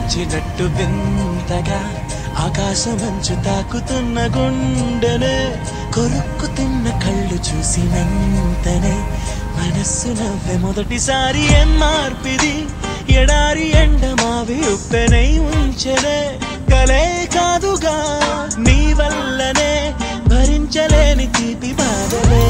వచ్చినట్టు వింతగా ఆకాశమంచు తాకుతున్న గుండెనే కొరుక్కుతున్న కళ్ళు చూసి వెంటనే మనస్సు నవ్వే మొదటిసారి ఏం మార్పిది ఎడారి ఎండమావి ఉప్పెనై ఉంచెనే కలే కాదుగా నీ వల్లనే భరించలేని తీపి బాధలే